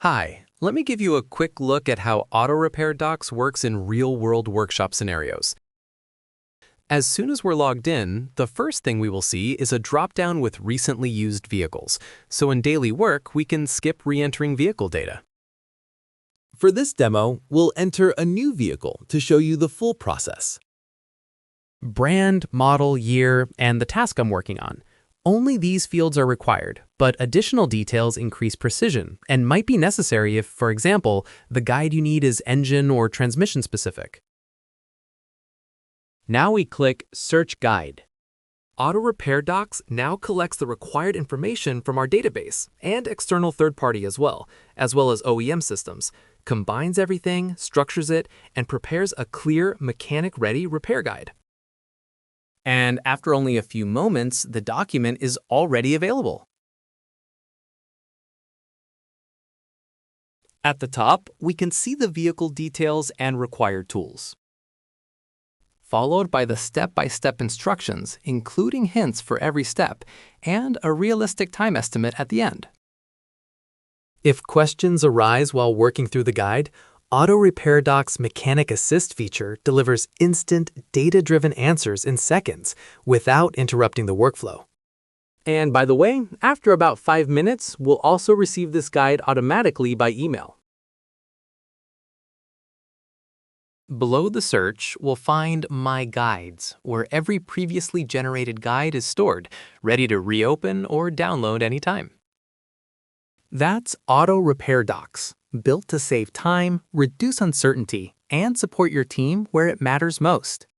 Hi, let me give you a quick look at how AutoRepairDocs works in real-world workshop scenarios. As soon as we're logged in, the first thing we will see is a drop-down with recently used vehicles. So in daily work, we can skip re-entering vehicle data. For this demo, we'll enter a new vehicle to show you the full process. Brand, model, year, and the task I'm working on. Only these fields are required, but additional details increase precision and might be necessary if, for example, the guide you need is engine or transmission specific. Now we click Search Guide. AutoRepairDocs now collects the required information from our database and external third-party as well as OEM systems, combines everything, structures it, and prepares a clear, mechanic-ready repair guide. And after only a few moments, the document is already available. At the top, we can see the vehicle details and required tools, followed by the step-by-step instructions, including hints for every step, and a realistic time estimate at the end. If questions arise while working through the guide, AutoRepairDocs' Mechanic Assist feature delivers instant, data-driven answers in seconds without interrupting the workflow. And by the way, after about 5 minutes, we'll also receive this guide automatically by email. Below the search, we'll find My Guides, where every previously generated guide is stored, ready to reopen or download anytime. That's AutoRepairDocs, built to save time, reduce uncertainty, and support your team where it matters most.